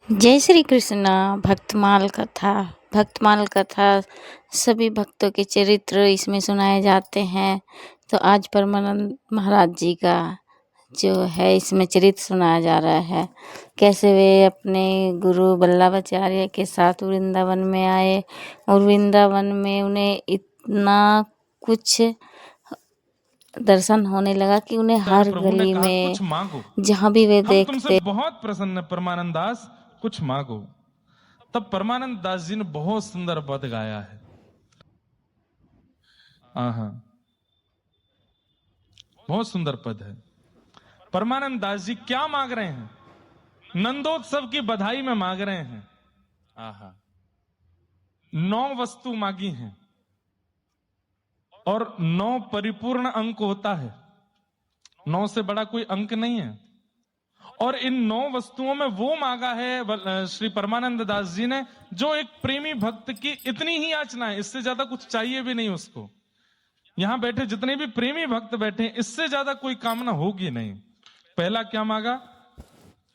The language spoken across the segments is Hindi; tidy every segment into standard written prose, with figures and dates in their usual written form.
जय श्री कृष्णा। भक्तमाल कथा। भक्तमाल कथा सभी भक्तों के चरित्र इसमें सुनाए जाते हैं। तो आज परमानंद महाराज जी का जो है इसमें चरित्र सुनाया जा रहा है, कैसे वे अपने गुरु वल्लभाचार्य के साथ वृंदावन में आए और वृंदावन में उन्हें इतना कुछ दर्शन होने लगा कि उन्हें हर प्रभु ने गली कहा, में कुछ मांगो, जहाँ भी वे हम तुमसे देखते बहुत प्रसन्न है परमानंद दास, कुछ मांगो। तब परमानंद दास जी ने बहुत सुंदर पद गाया है। हाँ, बहुत सुंदर पद है। परमानंद दास जी क्या मांग रहे हैं? नंदोत्सव की बधाई में मांग रहे हैं। आहा, 9 वस्तु मांगी हैं और 9 परिपूर्ण अंक होता है। 9 से बड़ा कोई अंक नहीं है। और इन 9 वस्तुओं में वो मांगा है श्री परमानंद दास जी ने जो एक प्रेमी भक्त की इतनी ही याचना है, इससे ज्यादा कुछ चाहिए भी नहीं उसको। यहां बैठे जितने भी प्रेमी भक्त बैठे हैं, इससे ज्यादा कोई कामना होगी नहीं। पहला क्या मांगा?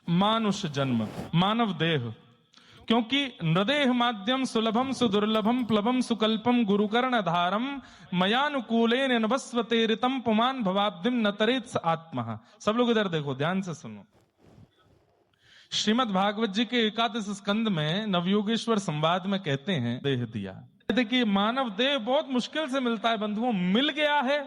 मानुष जन्म, मानव देह। क्योंकि नृदेह माध्यम सुलभम सुदुर्लभम प्लवम सुकल्पम गुरुकर्ण धारम मयानुकूले नभस्वते ऋतम पुमान भवाब्दिम नतरेत आत्मा। सब लोग इधर देखो, ध्यान से सुनो। श्रीमद् भागवत जी के 21 स्कंद में नवयोगेश्वर संवाद में कहते हैं, देह दिया। देखिए, मानव देह बहुत मुश्किल से मिलता है बंधुओं, मिल गया है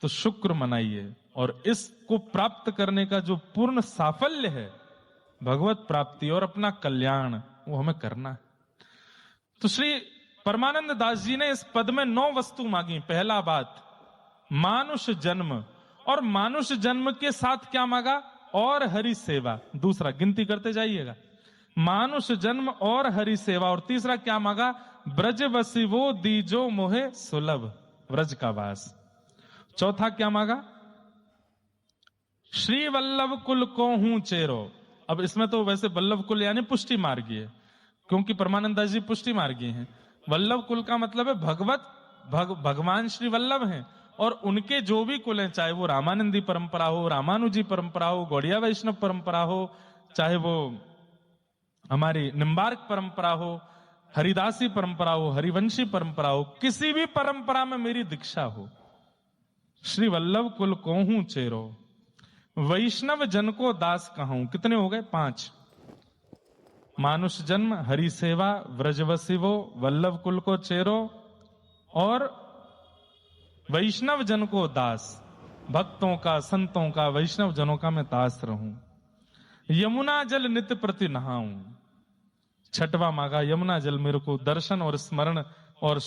तो शुक्र मनाइए। और इसको प्राप्त करने का जो पूर्ण साफल्य है, भगवत प्राप्ति और अपना कल्याण, वो हमें करना है। तो श्री परमानंद दास जी ने इस पद में 9 वस्तु मांगी। पहला बात, मानुष जन्म। और मानुष जन्म के साथ क्या मांगा? और हरि सेवा। दूसरा, गिनती करते जाइएगा, मानुष जन्म और हरि सेवा। और तीसरा क्या मांगा? ब्रज वसिवो दीजो मोहे सुलभ, ब्रज का वास। चौथा क्या मांगा? श्री वल्लभ कुल को हूं चेरो। अब इसमें तो वैसे वल्लभ कुल यानी पुष्टि मार्गीय, क्योंकि परमानंद दास जी पुष्टि मार्गीय हैं। वल्लभ कुल का मतलब है भगवान श्री वल्लभ हैं और उनके जो भी कुल हैं, चाहे वो रामानंदी परंपरा हो, रामानुजी परंपरा हो, गौड़िया वैष्णव परंपरा हो, चाहे वो हमारी निम्बार्क परंपरा हो, हरिदासी परंपरा हो, हरिवंशी परंपरा हो, किसी भी परंपरा में मेरी दीक्षा हो। श्री वल्लभ कुल को हूं चेरो, वैष्णव जन को दास कहूं। कितने हो गए? 5। मानुष जन्म, हरि सेवा, व्रजवसिवो, वल्लभ कुल को चेरो और वैष्णव जन को दास। भक्तों का, संतों का, वैष्णव जनों का मैं दास रहूं। यमुना जल नित्य प्रति नहाऊं। छठवा मांगा, यमुना जल मेरे को दर्शन और स्मरण और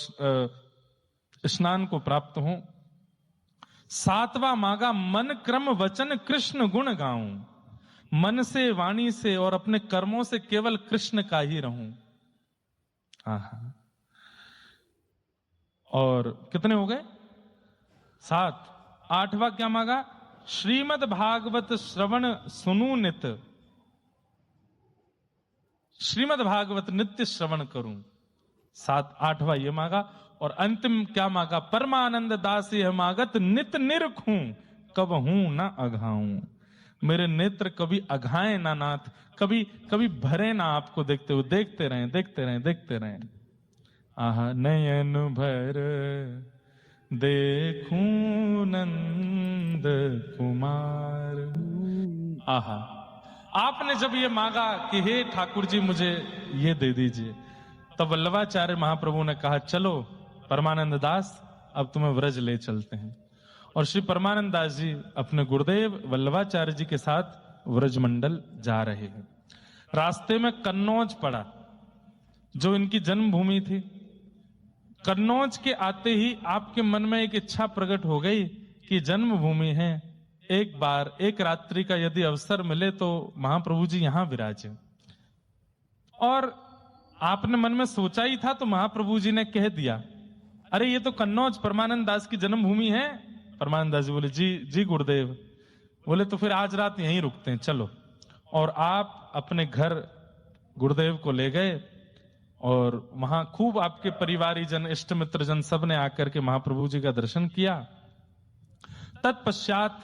स्नान को प्राप्त हो। 7वां मांगा, मन क्रम वचन कृष्ण गुण गाऊं। मन से, वाणी से और अपने कर्मों से केवल कृष्ण का ही रहूं। और कितने हो गए? 7। 8वां क्या मांगा? श्रीमद् भागवत श्रवण सुनू नित, श्रीमद् भागवत नित्य श्रवण करूं। 8वां ये मांगा। और अंतिम क्या मांगा? परमानंद दास यह मागत नित निरखूं, कब हूं ना अघाऊं। मेरे नेत्र कभी अघाए ना नाथ, कभी कभी भरे ना आपको देखते हुए। देखते रहें, देखते रहें, देखते रहें। आहा, नयन भर देखूं नंद कुमार। आहा, आपने जब ये मांगा कि हे ठाकुर जी मुझे ये दे दीजिए, तब वल्लभाचार्य महाप्रभु ने कहा, चलो परमानंद दास, अब तुम्हें व्रज ले चलते हैं। और श्री परमानंद दास जी अपने गुरुदेव वल्लभाचार्य जी के साथ व्रज मंडल जा रहे हैं। रास्ते में कन्नौज पड़ा, जो इनकी जन्मभूमि थी। कन्नौज के आते ही आपके मन में एक इच्छा प्रकट हो गई कि जन्मभूमि है, एक बार एक रात्रि का यदि अवसर मिले तो महाप्रभु जी यहां विराजे। और आपने मन में सोचा ही था, तो महाप्रभु जी ने कह दिया, अरे ये तो कन्नौज परमानंद दास की जन्मभूमि है। परमानंद दास जी बोले, जी जी गुरुदेव। बोले तो फिर आज रात यहीं रुकते हैं, चलो। और आप अपने घर गुरुदेव को ले गए और वहां खूब आपके परिवारीजन, इष्ट मित्र जन सब ने आकर के महाप्रभु जी का दर्शन किया। तत्पश्चात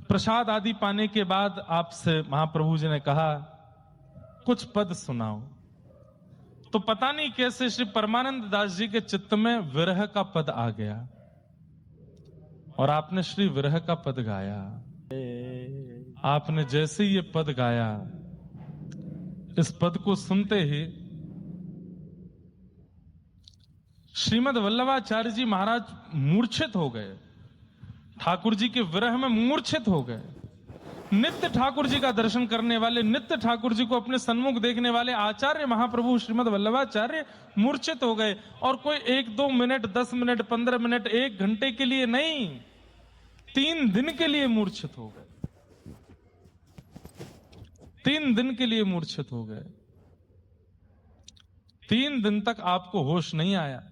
प्रसाद आदि पाने के बाद आपसे महाप्रभु जी ने कहा कुछ पद सुनाओ। तो पता नहीं कैसे श्री परमानंद दास जी के चित्त में विरह का पद आ गया और आपने श्री विरह का पद गाया। आपने जैसे ही ये पद गाया, इस पद को सुनते ही श्रीमद वल्लभाचार्य जी महाराज मूर्छित हो गए, ठाकुर जी के विरह में मूर्छित हो गए। नित्य ठाकुर जी का दर्शन करने वाले, नित्य ठाकुर जी को अपने सन्मुख देखने वाले आचार्य महाप्रभु श्रीमद वल्लभाचार्य मूर्छित हो गए। और कोई 1-2 मिनट, 10 मिनट, 15 मिनट, 1 घंटे के लिए नहीं, 3 दिन के लिए मूर्छित हो गए। 3 दिन के लिए मूर्छित हो गए। 3 दिन तक आपको होश नहीं आया।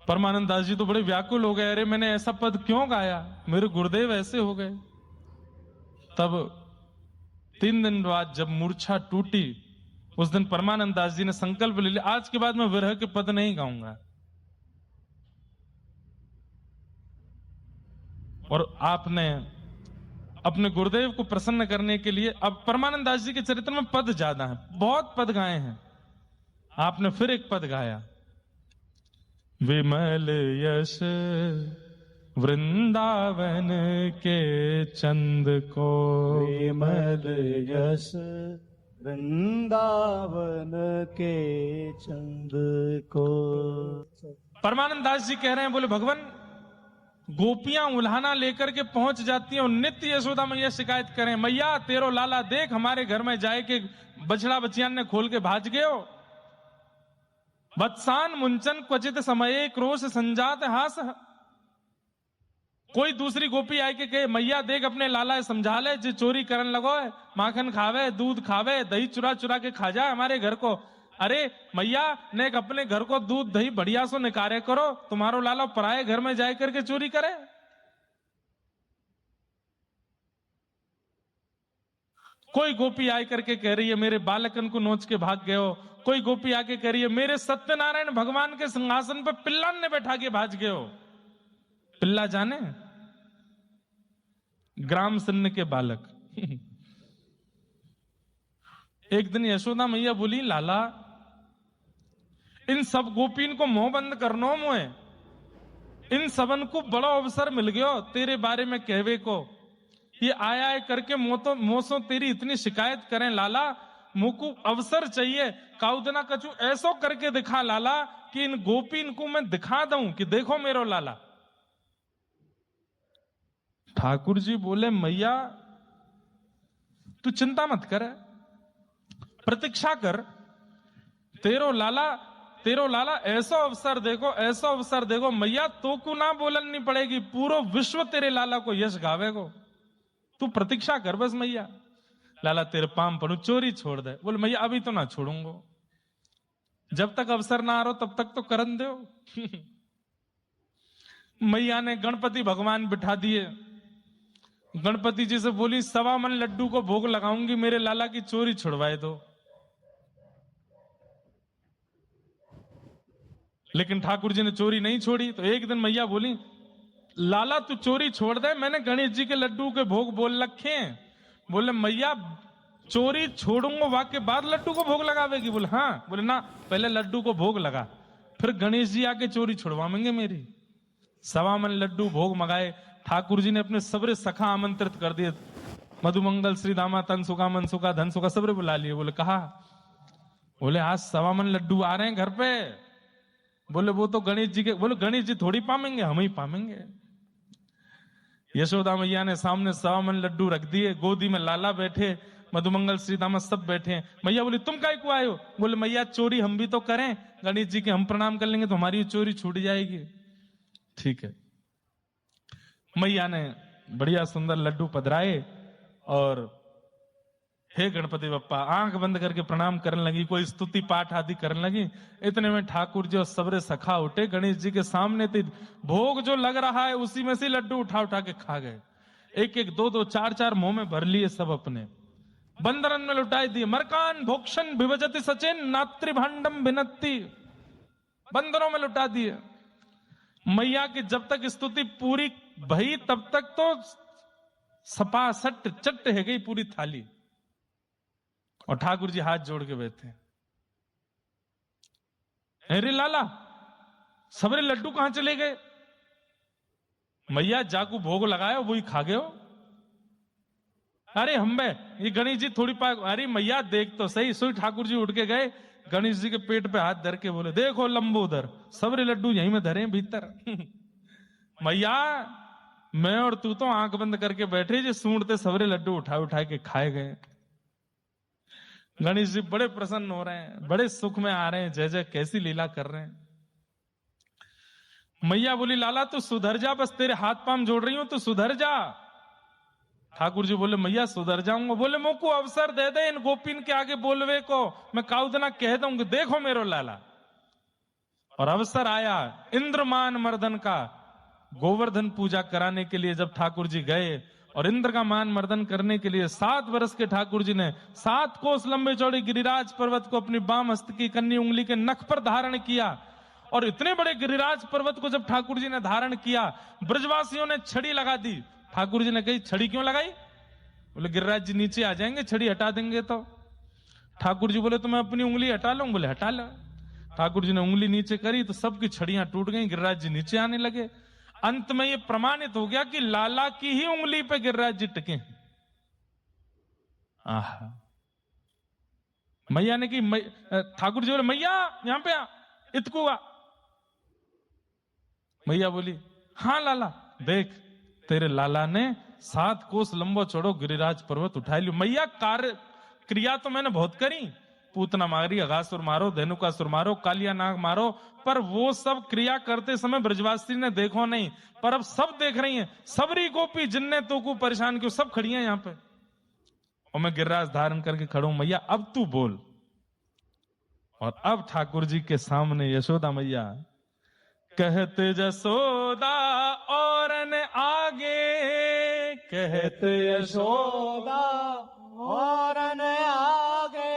परमानंद दास जी तो बड़े व्याकुल हो गए, अरे मैंने ऐसा पद क्यों गाया, मेरे गुरुदेव ऐसे हो गए। तब 3 दिन बाद जब मूर्छा टूटी, उस दिन परमानंद दास जी ने संकल्प ले लिया, आज के बाद मैं विरह के पद नहीं गाऊंगा। और आपने अपने गुरुदेव को प्रसन्न करने के लिए, अब परमानंद दास जी के चरित्र में पद ज्यादा है, बहुत पद गाए हैं, आपने फिर एक पद गाया, विमल यश वृंदावन के चंद को, विमल यश वृंदावन के चंद को। परमानंद दास जी कह रहे हैं, बोले भगवान, गोपियां उल्हाना लेकर के पहुंच जाती हैं और नित्य यशोदा मैया शिकायत करें, मैया तेरो लाला देख हमारे घर में जाए के बछड़ा बचियान ने खोल के भाज गए हो। वत्सान मुंचन क्वचित समय क्रोश संजात हास। कोई दूसरी गोपी आए के कहे, मैया देख अपने लाला समझा ले, जो चोरी करन लगो है, माखन खावे, दूध खावे, दही चुरा चुरा के खा जाए हमारे घर को। अरे मैया ने अपने घर को दूध दही बढ़िया सो निकारे करो, तुम्हारो लाला पराये घर में जाए करके चोरी करे। कोई गोपी आए करके कह रही है, मेरे बालकन को नोच के भाग गए हो। कोई गोपी आके कह रही है, मेरे सत्यनारायण भगवान के सिंहासन पर पिल्लन ने बैठा के भाज गए हो। पिल्ला जाने, ग्राम सिन्न के बालक। एक दिन यशोदा मैया बोली, लाला इन सब गोपीन को मुंह बंद करनो मुए, इन सबन को बड़ा अवसर मिल गयो तेरे बारे में कहवे को। ये आया है करके मोसो तेरी इतनी शिकायत करें लाला, मुझको अवसर चाहिए, काउदना कछु ऐसो करके दिखा लाला कि इन गोपीन को मैं दिखा दूं कि देखो मेरो लाला। ठाकुर जी बोले, मैया तू चिंता मत कर, प्रतीक्षा कर, तेरो लाला ऐसा अवसर देखो, ऐसा अवसर देखो, मैया तो को ना बोलन नहीं पड़ेगी, पूरा विश्व तेरे लाला को यश गावेगो, तू प्रतीक्षा कर बस मैया। लाला तेरे पाम पड़ू, चोरी छोड़ दे। बोले मैया अभी तो ना छोड़ूंगो, जब तक अवसर ना आ रहा तब तक तो करन दो। मैया ने गणपति भगवान बिठा दिए, गणपति जी से बोली, 1.25 मन लड्डू को भोग लगाऊंगी, मेरे लाला की चोरी छुड़वाए दो। लेकिन ठाकुर जी ने चोरी नहीं छोड़ी। तो एक दिन मैया बोली, लाला तू चोरी छोड़ दे, मैंने गणेश जी के लड्डू के भोग बोल रखे हैं। बोले मैया चोरी छोड़ूंगा वाके बाद लड्डू को भोग लगावेगी। बोले हाँ। बोले ना, पहले लड्डू को भोग लगा, फिर गणेश जी आके चोरी छुड़वाएंगे मेरी। 1.25 मन लड्डू भोग मंगाए, ठाकुर जी ने अपने सबरे सखा आमंत्रित कर दिए, मधुमंगल, श्री दामा, तन सुखा, मन सुखा, धन सुखा, सबरे बुला लिए। बोले कहा, बोले आज 1.25 मन लड्डू आ रहे हैं घर पे। बोले वो तो गणेश जी के। बोले गणेश जी थोड़ी पामेंगे, हम ही पामेंगे। यशोदा मैया ने सामने 1.25 मन लड्डू रख दिए, गोदी में लाला बैठे, मधुमंगल, श्री दामा सब बैठे। मैया बोली, तुम काहे को आए हो? बोले मैया चोरी हम भी तो करें, गणेश जी के हम प्रणाम कर लेंगे तो हमारी चोरी छूट जाएगी। ठीक है। मैया ने बढ़िया सुंदर लड्डू पधराए और हे गणपति बप्पा, आंख बंद करके प्रणाम करने लगी, कोई स्तुति पाठ आदि करने लगी। इतने में ठाकुर जी और सबरे सखा उठे, गणेश जी के सामने थे, भोग जो लग रहा है उसी में से लड्डू उठा उठा के खा गए। एक एक, दो दो, चार चार मुंह में भर लिए सब अपने, बंदरन में लुटाई दिए। मरकान भोक्षण विभजति सचिन नात्री भांडम भिनत्ति, बंदरों में लुटा दिए। मैया की जब तक स्तुति पूरी भई तब तक तो सपा सट चट है गई पूरी थाली। और ठाकुर जी हाथ जोड़ के बैठे, अरे लाला सबरे लड्डू कहां चले गए? मैया जाकू भोग लगाया वही खा गए हो। अरे हम बे ये गणेश जी थोड़ी पा, अरे मैया देख तो सही। सोई ठाकुर जी उठ के गए, गणेश जी के पेट पे हाथ धर के बोले, देखो लंबोदर सबरे लड्डू यहीं में धरे हैं भीतर। मैया मैं और तू तो आंख बंद करके बैठे, जो सूंढते सबरे लड्डू उठा उठा के खाए गए। गणेश जी बड़े प्रसन्न हो रहे हैं, बड़े सुख में आ रहे हैं, जय जय कैसी लीला कर रहे हैं। मैया बोली, लाला तू सुधर जा, बस तेरे हाथ पांव जोड़ रही हूं, तू सुधर जा। ठाकुर जी बोले, मैया सुधर जाऊंगा। बोले, मोको अवसर दे दे इन गोपिन के आगे बोलवे को, मैं काउदना कह दूंगा, देखो मेरो लाला। और अवसर आया इंद्रमान मर्दन का। गोवर्धन पूजा कराने के लिए जब ठाकुर जी गए और इंद्र का मान मर्दन करने के लिए 7 वर्ष के ठाकुर जी ने 7 कोस लंबे चौड़े गिरिराज पर्वत को अपनी बाम हस्त की कन्नी उंगली के नख पर धारण किया। और इतने बड़े गिरिराज पर्वत को जब ठाकुर जी ने धारण किया, ब्रजवासियों ने छड़ी लगा दी। ठाकुर जी ने कही, छड़ी क्यों लगाई? बोले, गिरिराज जी नीचे आ जाएंगे, छड़ी हटा देंगे तो। ठाकुर जी बोले, तो मैं अपनी उंगली हटा लूं? बोले, हटा लो। ठाकुर जी ने उंगली नीचे करी तो सबकी छड़ियां टूट गई, गिरिराज जी नीचे आने लगे। अंत में यह प्रमाणित हो गया कि लाला की ही उंगली पे गिरिराज जी टिके। आहा, मैया ने की, ठाकुर जी बोले, मैया यहां पे आ, इतकू आ। मैया बोली, हाँ लाला, देख तेरे लाला ने 7 कोस लंबो चौड़ो गिरिराज पर्वत उठा लियो। मैया कार्य क्रिया तो मैंने बहुत करी, पूतना मारी, अगासुर मारो, धेनुकासुर मारो, कालिया नाग मारो, पर वो सब क्रिया करते समय ब्रजवासी ने देखो नहीं। पर अब सब देख रही हैं, सबरी गोपी जिनने तो को परेशान क्यों, सब खड़ी हैं यहां पे, और मैं गिरिराज धारण करके खड़ा हूं। मैया अब तू बोल। और अब ठाकुर जी के सामने यशोदा मैया कहते जसोदा और न आगे, कहते यशोदा और न आगे,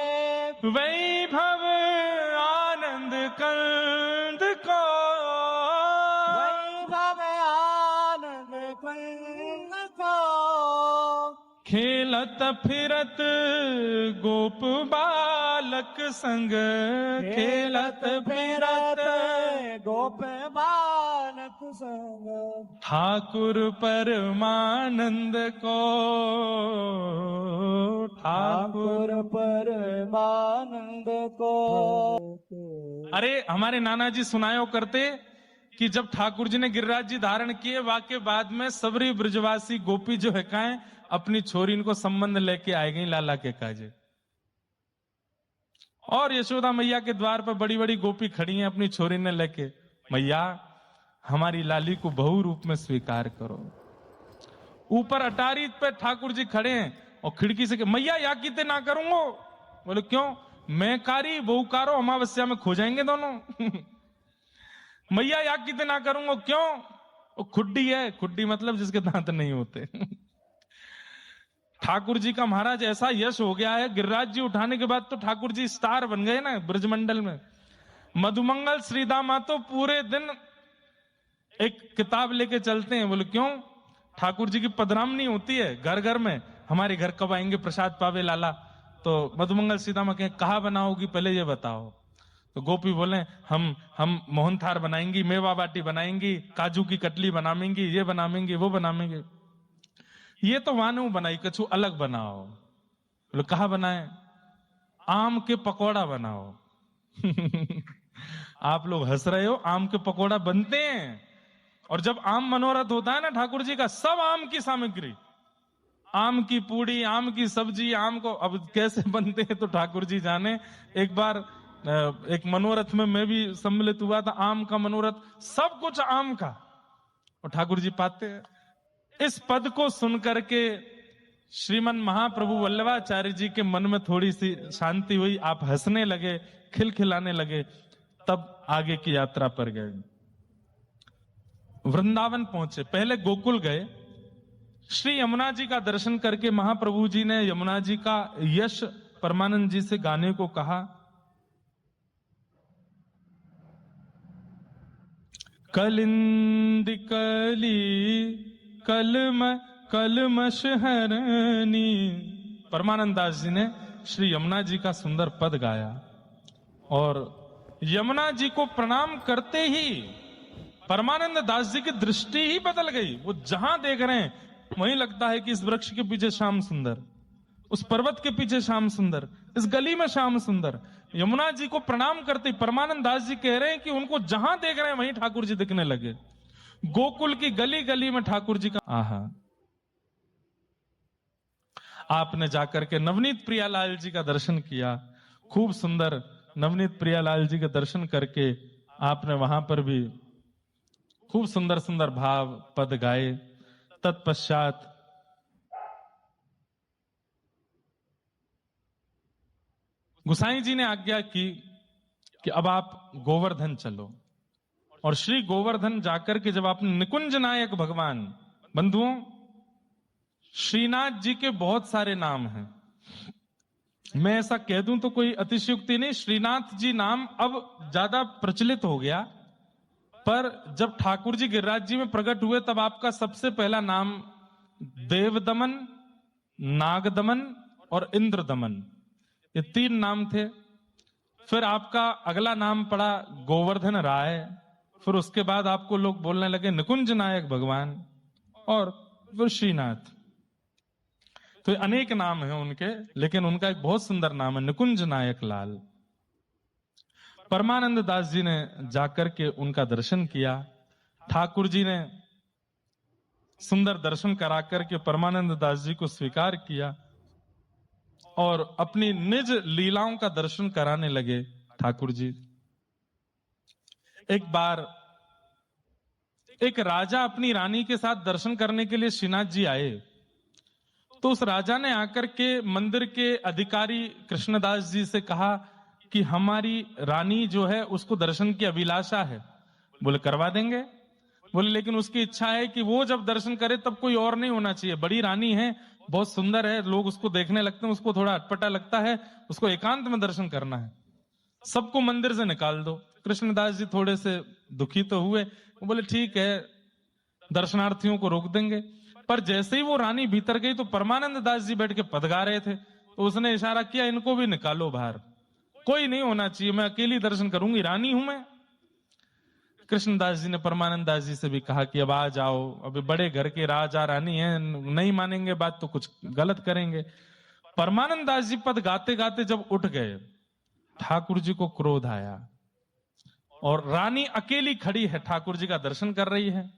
वैभव आनंद कंद को, वैभव आनंद कुंद को, खेलत फिरत गोप बालक संग, खेलत फिरत गोप बालक संग, ठाकुर परमानंद को, ठाकुर। ठाकुर परमानंद को। अरे हमारे नाना जी सुनायो करते कि जब ठाकुर जी ने गिरिराज जी धारण किए, वाके बाद में सबरी ब्रजवासी गोपी जो है काएं अपनी छोरी इनको संबंध लेके आए गई लाला के काजे। और यशोदा मैया के द्वार पर बड़ी बड़ी गोपी खड़ी हैं अपनी छोरी ने लेके, मैया हमारी लाली को बहू रूप में स्वीकार करो। ऊपर अटारी पे ठाकुर जी खड़े हैं और खिड़की से, मैया या कीते ना करूंगो। बोले, क्यों? मैं कारी बहू कारो, अमावस्या में खो जाएंगे दोनों। मैया या कीते ना करूंगो, क्यों? वो खुड्डी है, खुड्डी मतलब जिसके दांत नहीं होते। ठाकुर जी का महाराज ऐसा यश हो गया है, गिरिराज जी उठाने के बाद तो ठाकुर जी स्टार बन गए ना ब्रजमंडल में। मधुमंगल श्रीदामा तो पूरे दिन एक किताब लेके चलते हैं। बोले, क्यों? ठाकुर जी की पधरामनी होती है घर घर में, हमारे घर कब आएंगे प्रसाद पावे लाला। तो मधुमंगल सीतामा कहें, कहाँ बनाओगी पहले ये बताओ। तो गोपी बोले, हम मोहनथार बनाएंगी, मेवा बाटी बनाएंगी, काजू की कटली बनाएंगी, ये बनाएंगे वो बनाएंगे। ये तो वानू बनाई, कछु अलग बनाओ। बोले, कहाँ बनाए? आम के पकौड़ा बनाओ। आप लोग हंस रहे हो, आम के पकौड़ा बनते हैं। और जब आम मनोरथ होता है ना ठाकुर जी का, सब आम की सामग्री, आम की पूड़ी, आम की सब्जी, आम को अब कैसे बनते हैं तो ठाकुर जी जाने। एक बार एक मनोरथ में मैं भी सम्मिलित हुआ था, आम का मनोरथ, सब कुछ आम का, और ठाकुर जी पाते हैं। इस पद को सुनकर के श्रीमन महाप्रभु वल्लभाचार्य जी के मन में थोड़ी सी शांति हुई, आप हंसने लगे, खिलखिलाने लगे। तब आगे की यात्रा पर गए, वृंदावन पहुंचे। पहले गोकुल गए, श्री यमुना जी का दर्शन करके महाप्रभु जी ने यमुना जी का यश परमानंद जी से गाने को कहा। कलिंद कली कलम कलमश हरनी। परमानंद दास जी ने श्री यमुना जी का सुंदर पद गाया और यमुना जी को प्रणाम करते ही परमानंद दास जी की दृष्टि ही बदल गई। वो जहां देख रहे हैं वहीं लगता है कि इस वृक्ष के पीछे श्याम सुंदर, उस पर्वत के पीछे श्याम सुंदर, इस गली में श्याम सुंदर। यमुना जी को प्रणाम करते परमानंद दास जी कह रहे हैं कि उनको जहां देख रहे हैं वहीं ठाकुर जी दिखने लगे। गोकुल की गली गली में ठाकुर जी का आहा। आपने जाकर के नवनीत प्रियालाल जी का दर्शन किया, खूब सुंदर नवनीत प्रियालाल जी के दर्शन करके आपने वहां पर भी खूब सुंदर सुंदर भाव पद गाए। तत्पश्चात गुसाई जी ने आज्ञा की कि अब आप गोवर्धन चलो। और श्री गोवर्धन जाकर के जब आपने निकुंज नायक भगवान, बंधुओं श्रीनाथ जी के बहुत सारे नाम हैं, मैं ऐसा कह दूं तो कोई अतिशयोक्ति नहीं। श्रीनाथ जी नाम अब ज्यादा प्रचलित हो गया, पर जब ठाकुर जी गिरिराज जी में प्रकट हुए तब आपका सबसे पहला नाम देवदमन, नागदमन और इंद्रदमन, ये 3 नाम थे। फिर आपका अगला नाम पड़ा गोवर्धन राय, फिर उसके बाद आपको लोग बोलने लगे निकुंज नायक भगवान और फिर श्रीनाथ। तो अनेक नाम हैं उनके, लेकिन उनका एक बहुत सुंदर नाम है निकुंज नायक लाल। परमानंद दास जी ने जाकर के उनका दर्शन किया। ठाकुर जी ने सुंदर दर्शन करा करके परमानंद दास जी को स्वीकार किया और अपनी निज लीलाओं का दर्शन कराने लगे ठाकुर जी। एक बार एक राजा अपनी रानी के साथ दर्शन करने के लिए श्रीनाथ जी आए, तो उस राजा ने आकर के मंदिर के अधिकारी कृष्णदास जी से कहा कि हमारी रानी जो है उसको दर्शन की अभिलाषा है। बोले करवा देंगे। बोले लेकिन उसकी इच्छा है कि वो जब दर्शन करे तब कोई और नहीं होना चाहिए, बड़ी रानी है, बहुत सुंदर है, लोग उसको देखने लगते हैं, उसको थोड़ा अटपटा लगता है, उसको एकांत में दर्शन करना है, सबको मंदिर से निकाल दो। कृष्णदास जी थोड़े से दुखी तो हुए, वो बोले ठीक है दर्शनार्थियों को रोक देंगे। पर जैसे ही वो रानी भीतर गई तो परमानंद दास जी बैठ के पद गा रहे थे, तो उसने इशारा किया इनको भी निकालो बाहर, कोई नहीं होना चाहिए, मैं अकेली दर्शन करूंगी, रानी हूं मैं। कृष्णदास जी ने परमानंद दास जी से भी कहा कि अब आ जाओ, अभी बड़े घर के राजा रानी हैं, नहीं मानेंगे बात तो कुछ गलत करेंगे। परमानंद दास जी पद गाते गाते जब उठ गए, ठाकुर जी को क्रोध आया और रानी अकेली खड़ी है, ठाकुर जी का दर्शन कर रही है।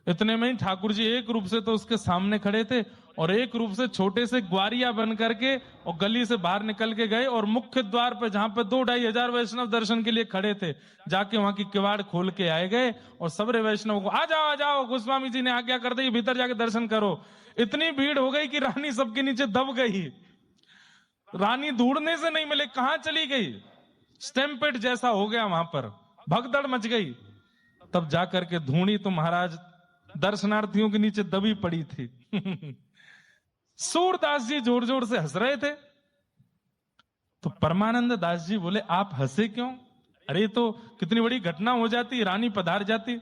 इतने में ही ठाकुर जी एक रूप से तो उसके सामने खड़े थे और एक रूप से छोटे से ग्वारिया बन करके और गली से बाहर निकल के गए और मुख्य द्वार पे जहां पे 2-2.5 हजार वैष्णव दर्शन के लिए खड़े थे, जाके वहां की किवाड़ खोल के आए गए और सबरे वैष्णव को आ जाओ गोस्वामी जी ने आज्ञा कर दी भीतर जाके दर्शन करो। इतनी भीड़ हो गई कि रानी सबके नीचे दब गई, रानी ढूंढने से नहीं मिले, कहां चली गई, स्टैम्पेड जैसा हो गया वहां पर, भगदड़ मच गई। तब जाकर के ढूंढी तो महाराज दर्शनार्थियों के नीचे दबी पड़ी थी। सूरदास जी जोर जोर से हंस रहे थे, तो परमानंद दास जी बोले आप हंसे क्यों, अरे तो कितनी बड़ी घटना हो जाती, रानी पधार जाती।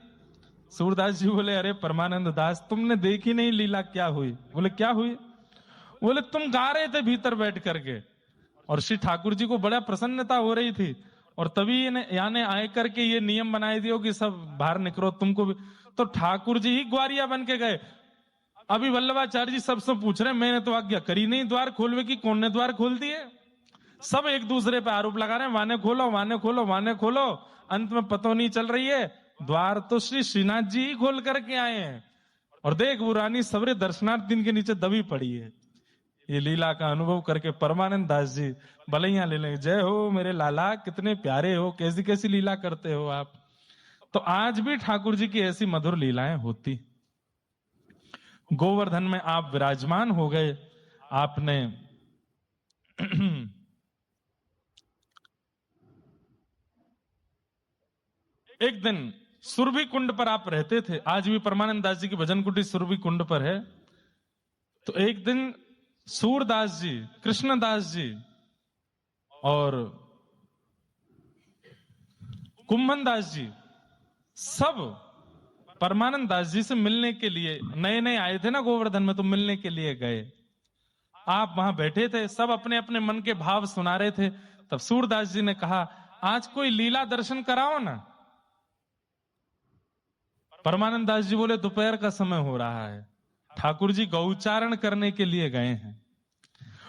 सूरदास जी बोले अरे परमानंद दास तुमने देखी नहीं लीला क्या हुई। बोले क्या हुई। बोले तुम गा रहे थे भीतर बैठ करके और श्री ठाकुर जी को बड़ा प्रसन्नता हो रही थी और तभी यानी आए करके ये नियम बनाए दियो कि सब बाहर निकलो तुमको भी। तो ठाकुर जी ही ग्वारिया बन के गए। अभी वल्लभाचार्य जी सबसे पूछ रहे मैंने तो आज्ञा करी नहीं द्वार खोलवे की, कौन ने द्वार खोल दिए। सब एक दूसरे पे आरोप लगा रहे हैं वाने खोलो वाने खोलो वाने खोलो, अंत में पतो नहीं चल रही है, द्वार तो श्री श्रीनाथ जी ही खोल करके आए हैं। और देख वो रानी सबरे दर्शनार्थ दिन के नीचे दबी पड़ी है। ये लीला का अनुभव करके परमानंद दास जी बलैया ले लेंगे, जय हो मेरे लाला, कितने प्यारे हो, कैसी कैसी लीला करते हो आप। तो आज भी ठाकुर जी की ऐसी मधुर लीलाएं होती। गोवर्धन में आप विराजमान हो गए, आपने एक दिन सुरभि कुंड पर आप रहते थे, आज भी परमानंद दास जी की भजन कुटी सुरभि कुंड पर है। तो एक दिन सूरदास जी, कृष्णदास जी और कुंभन दास जी सब परमानंद दास जी से मिलने के लिए नए नए आए थे ना गोवर्धन में, तो मिलने के लिए गए। आप वहां बैठे थे, सब अपने अपने मन के भाव सुना रहे थे। तब सूरदास जी ने कहा, आज कोई लीला दर्शन कराओ ना। परमानंद दास जी बोले, दोपहर का समय हो रहा है, ठाकुर जी गौचारण करने के लिए गए हैं।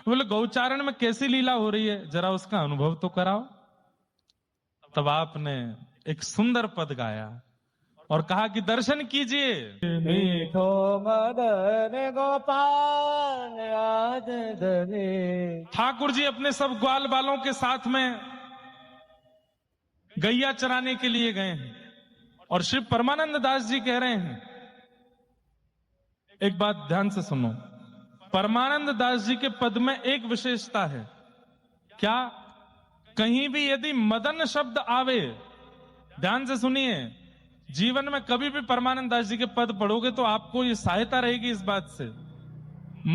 बोले, गौचारण में कैसी लीला हो रही है, जरा उसका अनुभव तो कराओ। तब आपने एक सुंदर पद गाया और कहा कि दर्शन कीजिए। मीठो मदन गोपाल आज धरे। ठाकुर जी अपने सब ग्वाल बालों के साथ में गैया चराने के लिए गए हैं और श्री परमानंद दास जी कह रहे हैं, एक बात ध्यान से सुनो, परमानंद दास जी के पद में एक विशेषता है। क्या? कहीं भी यदि मदन शब्द आवे, ध्यान से सुनिए, जीवन में कभी भी परमानंद दास जी के पद पढ़ोगे तो आपको ये सहायता रहेगी इस बात से।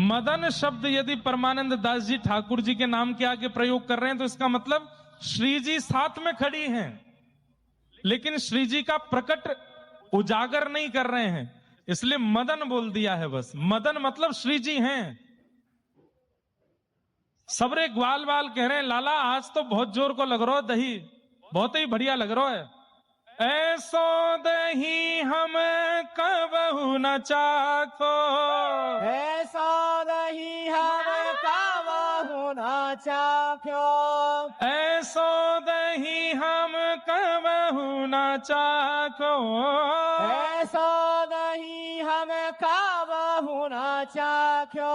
मदन शब्द यदि परमानंद दास जी ठाकुर जी के नाम के आगे प्रयोग कर रहे हैं तो इसका मतलब श्री जी साथ में खड़ी हैं, लेकिन श्री जी का प्रकट उजागर नहीं कर रहे हैं, इसलिए मदन बोल दिया है बस। मदन मतलब श्री जी हैं। सबरे ग्वाल बाल कह रहे हैं, लाला आज तो बहुत जोर को लग रहा है दही, बहुत ही बढ़िया लग रहा है। ऐसो दही हम कबहू न चाखो, ऐसा नहीं हम काबहू न चाख्यो। ऐसो दही हम कबहू न चाखो, ऐसा नहीं हम काबहू न चाख्यो।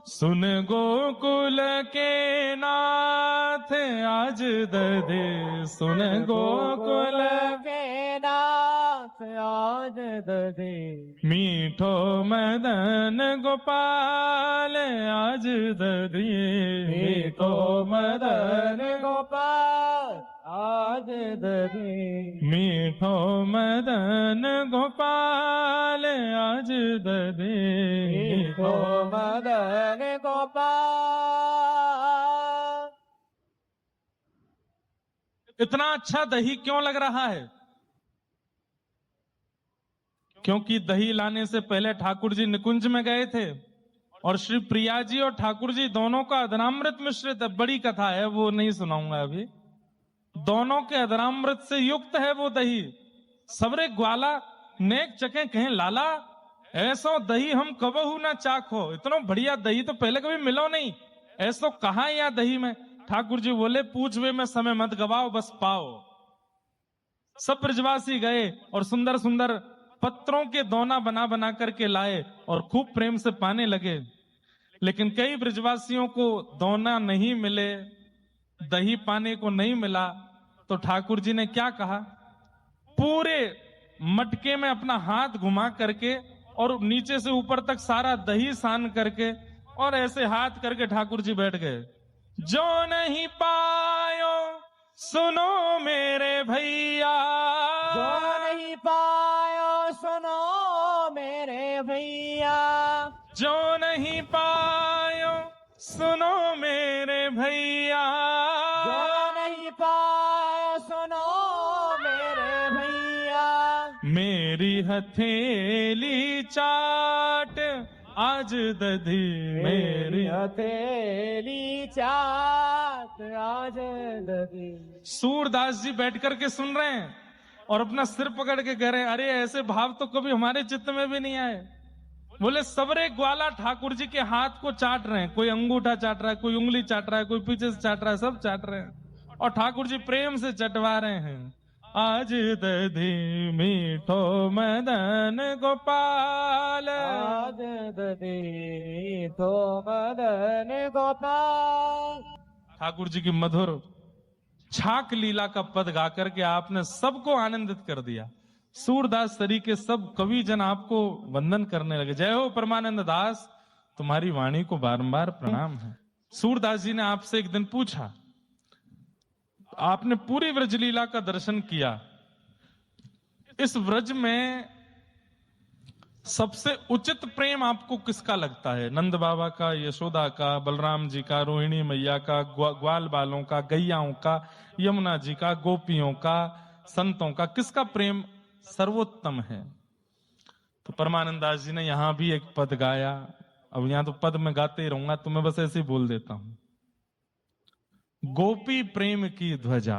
सुन गोकुल के नाथ आज दधे, सुन गोकुल के नाथ आज दधे। मीठो मदन गोपाल आज दधे, मीठो मदन गोपाल आज दधे। मीठो मदन गोपाल आज दधे, मीठो मदन गोपाल। इतना अच्छा दही क्यों लग रहा है? क्योंकि दही लाने से पहले ठाकुर जी निकुंज में गए थे और श्री प्रिया जी और ठाकुर जी दोनों का अदनामृत मिश्रित है। बड़ी कथा है, वो नहीं सुनाऊंगा अभी। दोनों के अदनामृत से युक्त है वो दही। सबरे ग्वाला नेक चके कहें, लाला ऐसो दही हम कबहू ना चाखो, इतना बढ़िया दही तो पहले कभी मिलो नहीं, ऐसो कहा या दही में। ठाकुर जी बोले, पूछवे में समय मत गवाओ, बस पाओ। सब ब्रजवासी गए और सुंदर सुंदर पत्रों के दोना बना बना करके लाए और खूब प्रेम से पाने लगे। लेकिन कई ब्रजवासियों को दोना नहीं मिले, दही पाने को नहीं मिला, तो ठाकुर जी ने क्या कहा, पूरे मटके में अपना हाथ घुमा करके और नीचे से ऊपर तक सारा दही सान करके और ऐसे हाथ करके ठाकुर जी बैठ गए। जो नहीं पायो सुनो मेरे भैया, जो नहीं पायो सुनो मेरे भैया। जो नहीं पायो सुनो मेरे भैया, जो नहीं पायो सुनो मेरे भैया। मेरी हथेली चाट आज दधी, मेरी हथेली चाट आज दधी। सूरदास जी बैठ करके सुन रहे हैं और अपना सिर पकड़ के कह रहे हैं, अरे ऐसे भाव तो कभी हमारे चित्त में भी नहीं आए। बोले, सबरे ग्वाला ठाकुर जी के हाथ को चाट रहे हैं, कोई अंगूठा चाट रहा है, कोई उंगली चाट रहा है, कोई पीछे से चाट रहा है, सब चाट रहे हैं और ठाकुर जी प्रेम से चटवा रहे हैं। आज दधी मीठो मदन गोपाल, आज दधी मीठो मदन गोपाल। ठाकुर जी की मधुर छाक लीला का पद गा करके आपने सबको आनंदित कर दिया। सूरदास तरीके सब कवि जन आपको वंदन करने लगे। जय हो परमानंद दास, तुम्हारी वाणी को बारंबार प्रणाम है। सूरदास जी ने आपसे एक दिन पूछा, आपने पूरी व्रज लीला का दर्शन किया, इस व्रज में सबसे उचित प्रेम आपको किसका लगता है? नंद बाबा का, यशोदा का, बलराम जी का, रोहिणी मैया का, ग्वाल बालों का, गैयाओं का, यमुना जी का, गोपियों का, संतों का, किसका प्रेम सर्वोत्तम है? तो परमानंद दास जी ने यहां भी एक पद गाया। अब यहां तो पद में गाते ही रहूंगा, तो मैं बस ऐसे ही बोल देता हूं। गोपी प्रेम की ध्वजा,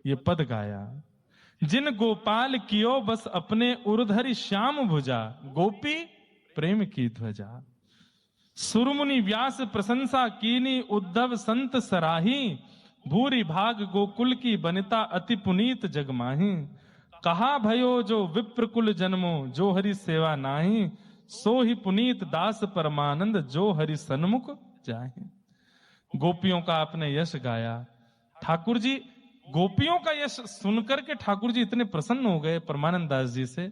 ये पद गाया। जिन गोपाल कियो बस अपने उर्धरि श्याम भुजा, गोपी प्रेम की ध्वजा। सुरमुनि व्यास प्रशंसा कीनी, उद्धव संत सराही, भूरि भाग गोकुल की बनिता अति पुनीत जगमाही। कहा भयो जो विप्रकुल जन्मो, जो हरि सेवा नाही, सो ही पुनीत दास परमानंद, जो हरि सन्मुख जाहि। गोपियों का आपने यश गाया। ठाकुर जी गोपियों का यश सुनकर के ठाकुर जी इतने प्रसन्न हो गए परमानंद दास जी से,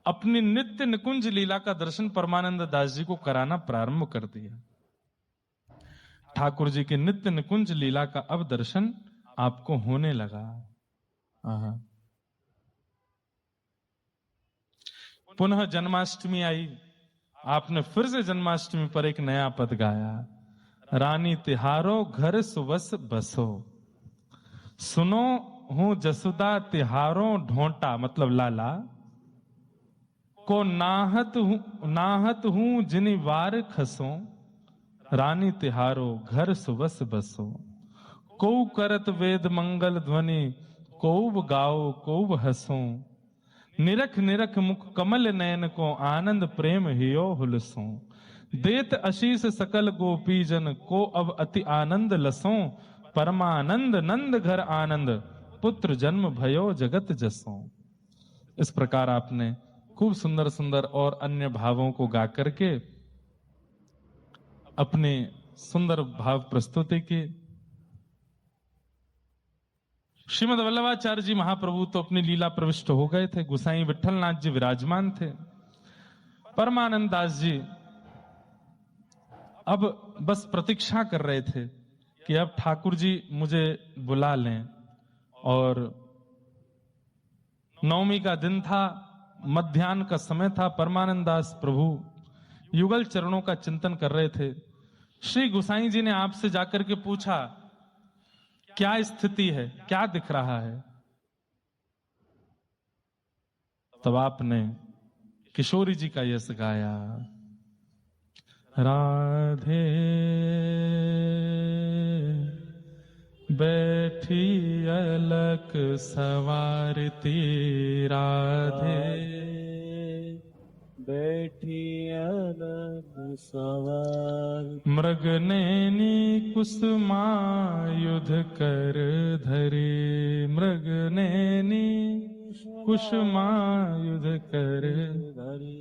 अपनी नित्य निकुंज लीला का दर्शन परमानंद दास जी को कराना प्रारंभ कर दिया। ठाकुर जी के नित्य निकुंज लीला का अब दर्शन आपको होने लगा। पुनः जन्माष्टमी आई, आपने फिर से जन्माष्टमी पर एक नया पद गाया। रानी तिहारो घर सुबस बसो, सुनो हूं जसुदा तिहारो ढोंटा, मतलब लाला को नाहत हूं जिनि वार खसो, रानी तिहारो घर सुबस बसो। को करत वेद मंगल ध्वनि, को गाओ को हसो, निरख निरख मुख कमल नयन को, आनंद प्रेम हियो हुलसो। देत आशीष सकल गोपीजन को, अब अति आनंद लसो, परमानंद नंद घर आनंद, पुत्र जन्म भयो जगत जसो। इस प्रकार आपने खूब सुंदर सुंदर और अन्य भावों को गा करके अपने सुंदर भाव प्रस्तुति की। श्रीमद वल्लभाचार्य जी महाप्रभु तो अपनी लीला प्रविष्ट हो गए थे, गुसाई विठलनाथ जी विराजमान थे। परमानंद दास जी अब बस प्रतीक्षा कर रहे थे कि अब ठाकुर जी मुझे बुला लें। और नवमी का दिन था, मध्याह्न का समय था। परमानंद दास प्रभु युगल चरणों का चिंतन कर रहे थे। श्री गुसाई जी ने आपसे जाकर के पूछा, क्या स्थिति है, क्या दिख रहा है? तब आपने किशोरी जी का यश गाया। राधे बैठी अलक सवारती, राधे बैठी अलग सवार, मृग नैनी कुसुमायुध कर धरे, मृग नैनी कुसुमायुध कर धरी,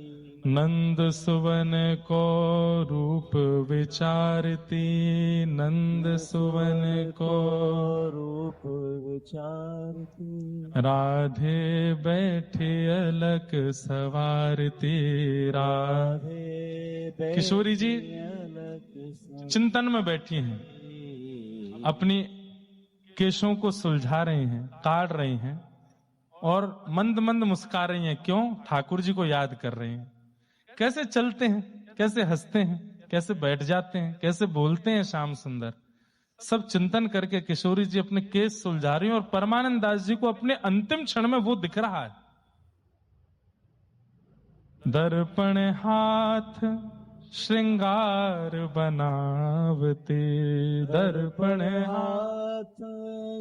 नंद सुवन को रूप विचारती, नंद सुवन को रूप विचारती, राधे बैठी अलक सवारती, राधे। किशोरी जी चिंतन में बैठी हैं, अपनी केशों को सुलझा रही हैं, काट रही हैं और मंद मंद मुस्कुरा रही हैं। क्यों? ठाकुर जी को याद कर रही हैं। कैसे चलते हैं, कैसे हंसते हैं, कैसे बैठ जाते हैं, कैसे बोलते हैं श्याम सुंदर, सब चिंतन करके किशोरी जी अपने केस सुलझा रही हैं। और परमानंद दास जी को अपने अंतिम क्षण में वो दिख रहा है। दर्पण हाथ श्रृंगार बनावते, दर्पण हाथ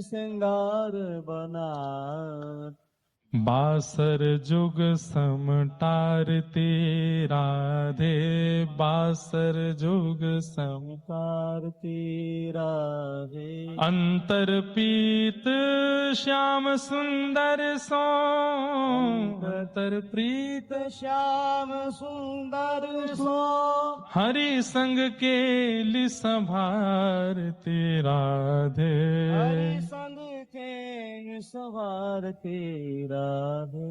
श्रृंगार बना, बासर जुग समटारती, राधे बासर जुग समकारती, राधे। अंतर पीत श्याम सुंदर सो, अंतर प्रीत श्याम सुंदर सो, हरि संग केली संभारती, राधे हरि संग के संवारती, राधे।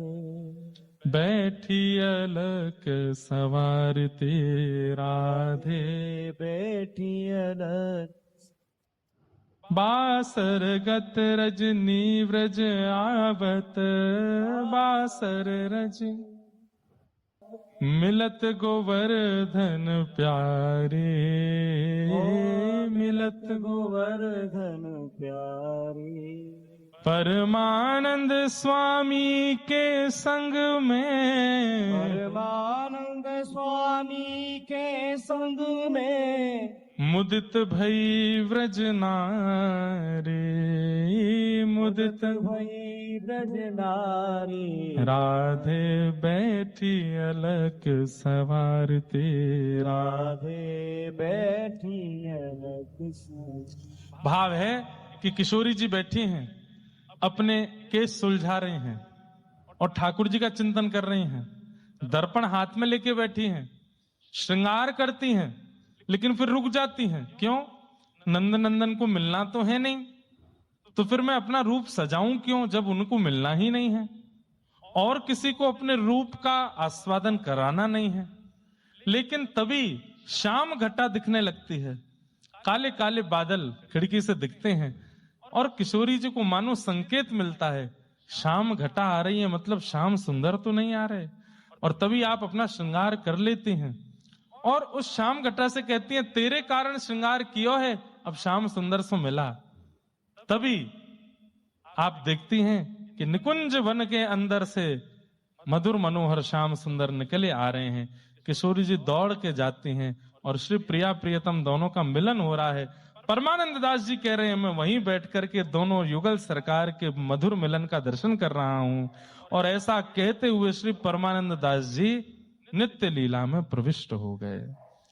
बैठी अलक सवारती, राधे बैठी अलग बासर गत रजनी व्रज आवत, बासर रज मिलत गोवर्धन प्यारे, मिलत गोवर्धन प्यारी, परमानंद स्वामी के संग में, परमानंद स्वामी के संग में, मुदित भई व्रज नारी, मुदित भई ब्रज नारी, राधे बैठी अलक सवारते, राधे बैठी अलग से। भाव है कि किशोरी जी बैठी हैं, अपने केस सुलझा रही हैं और ठाकुर जी का चिंतन कर रही हैं, दर्पण हाथ में लेके बैठी हैं, श्रृंगार करती हैं, लेकिन फिर रुक जाती हैं। क्यों? नंद नंदन को मिलना तो है नहीं, तो फिर मैं अपना रूप सजाऊं क्यों जब उनको मिलना ही नहीं है, और किसी को अपने रूप का आस्वादन कराना नहीं है। लेकिन तभी शाम घटा दिखने लगती है, काले काले बादल खिड़की से दिखते हैं और किशोरी जी को मानो संकेत मिलता है शाम घटा आ रही है, मतलब शाम सुंदर तो नहीं आ रहे। और तभी आप अपना श्रृंगार कर लेती हैं और उस शाम घटा से कहती हैं तेरे कारण श्रृंगार कियो है, अब शाम सुंदर सो मिला। तभी आप देखती हैं कि निकुंज वन के अंदर से मधुर मनोहर श्याम सुंदर निकले आ रहे हैं। किशोरी जी दौड़ के जाती हैं और श्री प्रिया प्रियतम दोनों का मिलन हो रहा है। परमानंद दास जी कह रहे हैं मैं वहीं बैठ करके दोनों युगल सरकार के मधुर मिलन का दर्शन कर रहा हूं। और ऐसा कहते हुए श्री परमानंद दास जी नित्य लीला में प्रविष्ट हो गए।